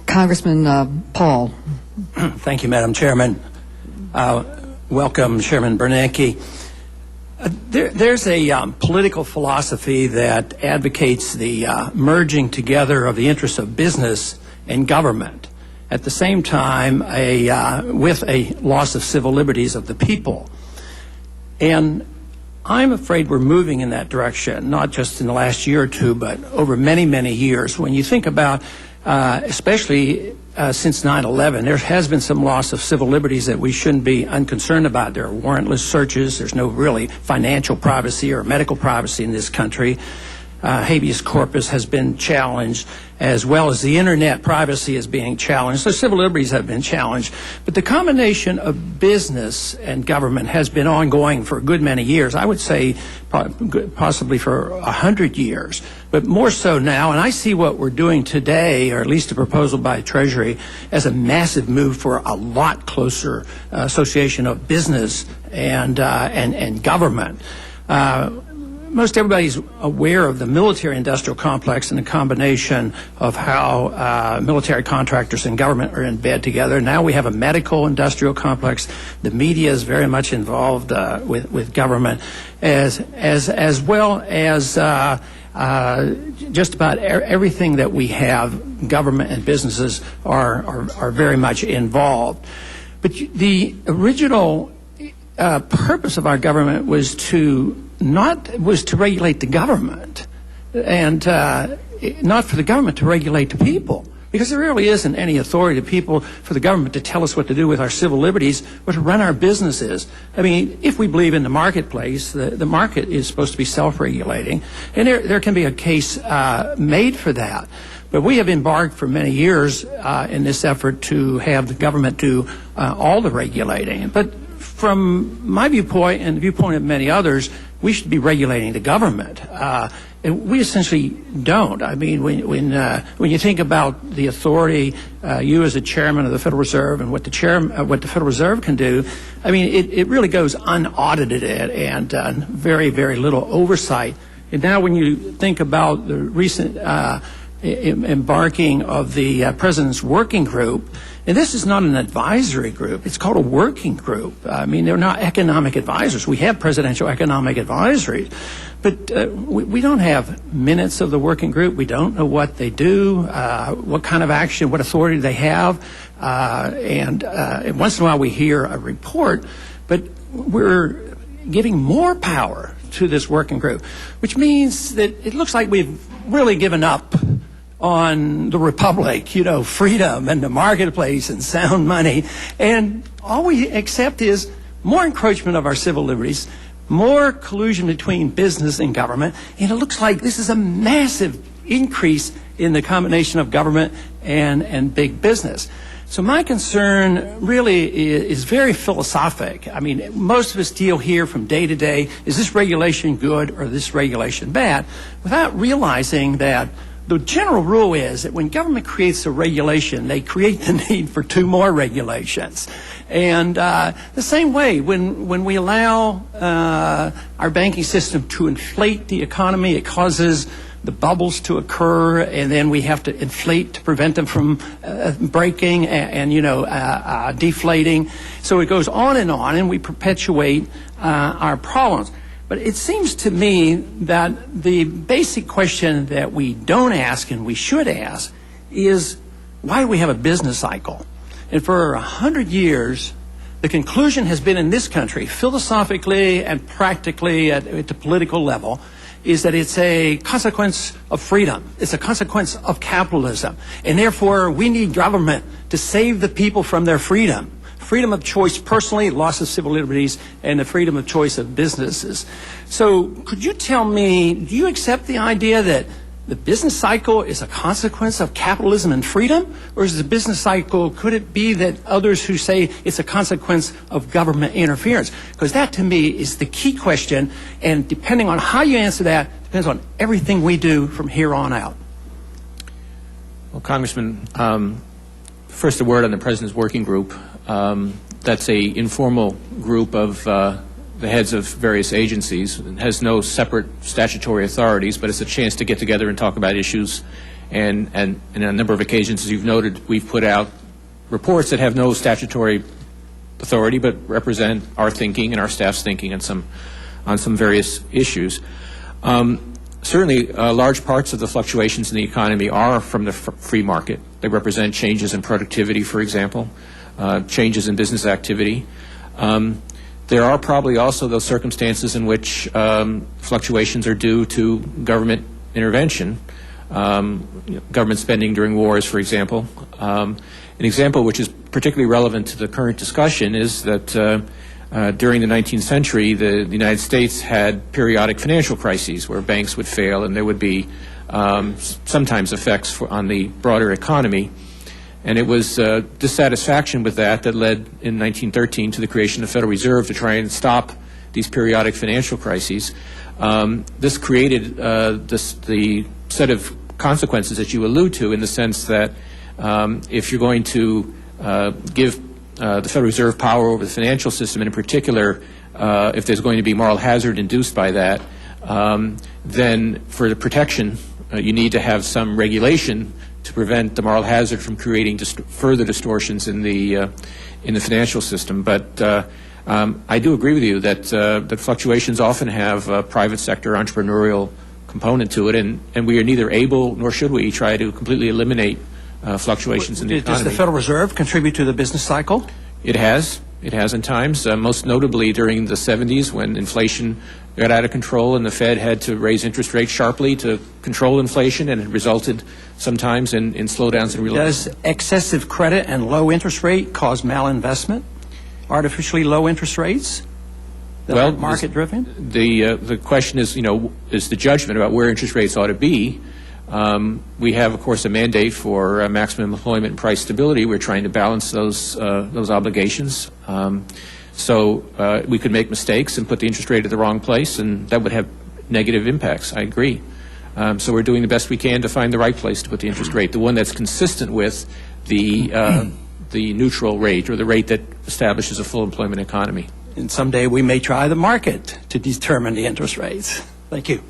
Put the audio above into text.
Congressman Paul. Thank you, Madam Chairman. Welcome, Chairman Bernanke. There's a political philosophy that advocates the merging together of the interests of business and government, at the same time with a loss of civil liberties of the people. And I'm afraid we're moving in that direction, not just in the last year or two, but over many, many years. When you think about, especially since 9/11, there has been some loss of civil liberties that we shouldn't be unconcerned about. There are warrantless searches. There's no really financial privacy or medical privacy in this country. Habeas corpus has been challenged, as well as the internet privacy is being challenged. So civil liberties have been challenged. But the combination of business and government has been ongoing for a good many years. I would say possibly for 100 years, but more so now. And I see what we're doing today, or at least a proposal by Treasury, as a massive move for a lot closer association of business and government. Most everybody's aware of the military-industrial complex and the combination of how military contractors and government are in bed together. Now we have a medical-industrial complex. The media is very much involved with government, as well as just about everything that we have. Government and businesses are very much involved. But the original purpose of our government was to regulate the government, and not for the government to regulate the people, because there really isn't any authority to people for the government to tell us what to do with our civil liberties or to run our businesses. I mean, if we believe in the marketplace, the market is supposed to be self-regulating, and there can be a case made for that. But we have embarked for many years in this effort to have the government do all the regulating. But from my viewpoint and the viewpoint of many others, we should be regulating the government. And we essentially don't. I mean, when you think about the authority, you as a chairman of the Federal Reserve and what the Federal Reserve can do, I mean, it really goes unaudited and very, very little oversight. And now when you think about the recent embarking of the President's Working Group, and this is not an advisory group. It's called a working group. I mean, they're not economic advisors. We have presidential economic advisories, but we don't have minutes of the working group. We don't know what they do, what kind of action, what authority they have, and once in a while we hear a report, but we're giving more power to this working group, which means that it looks like we've really given up on the republic, you know, freedom and the marketplace and sound money. And all we accept is more encroachment of our civil liberties, more collusion between business and government. And it looks like this is a massive increase in the combination of government and big business. So my concern really is very philosophic. I mean, most of us deal here from day to day, is this regulation good or this regulation bad, without realizing that the general rule is that when government creates a regulation, they create the need for two more regulations. And the same way, when we allow our banking system to inflate the economy, it causes the bubbles to occur, and then we have to inflate to prevent them from breaking and deflating. So it goes on, and we perpetuate our problems. But it seems to me that the basic question that we don't ask and we should ask is, why do we have a business cycle? And for 100 years, the conclusion has been in this country, philosophically and practically at the political level, is that it's a consequence of freedom. It's a consequence of capitalism. And therefore, we need government to save the people from their freedom. Freedom of choice personally, loss of civil liberties, and the freedom of choice of businesses. So could you tell me, do you accept the idea that the business cycle is a consequence of capitalism and freedom? Or is the business cycle, could it be that others who say it's a consequence of government interference? Because that to me is the key question, and depending on how you answer that, depends on everything we do from here on out. Well, Congressman, first a word on the President's Working Group. That's a informal group of the heads of various agencies. It has no separate statutory authorities, but it's a chance to get together and talk about issues And on a number of occasions, as you've noted, we've put out reports that have no statutory authority but represent our thinking and our staff's thinking on some various issues. Certainly, large parts of the fluctuations in the economy are from the free market. They represent changes in productivity, for example, changes in business activity. There are probably also those circumstances in which fluctuations are due to government intervention, government spending during wars, for example. An example which is particularly relevant to the current discussion is that during the 19th century, the United States had periodic financial crises where banks would fail and there would be sometimes effects on the broader economy. And it was dissatisfaction with that led in 1913 to the creation of the Federal Reserve to try and stop these periodic financial crises. This created the set of consequences that you allude to, in the sense that if you're going to give the Federal Reserve power over the financial system, and in particular, if there's going to be moral hazard induced by that, then for the protection, you need to have some regulation to prevent the moral hazard from creating further distortions in the financial system. But I do agree with you that that fluctuations often have a private sector entrepreneurial component to it, and we are neither able nor should we try to completely eliminate fluctuations in the economy. Does the Federal Reserve contribute to the business cycle? It has. It has in times, most notably during the 70s when inflation got out of control and the Fed had to raise interest rates sharply to control inflation, and it resulted sometimes in slowdowns in real estate. Does excessive credit and low interest rate cause malinvestment? Artificially low interest rates that are market-driven? The question is, is the judgment about where interest rates ought to be. We have, of course, a mandate for maximum employment and price stability. We're trying to balance those obligations. So we could make mistakes and put the interest rate at the wrong place, and that would have negative impacts. I agree. So we're doing the best we can to find the right place to put the interest rate, the one that's consistent with the neutral rate, or the rate that establishes a full employment economy. And someday we may try the market to determine the interest rates. Thank you.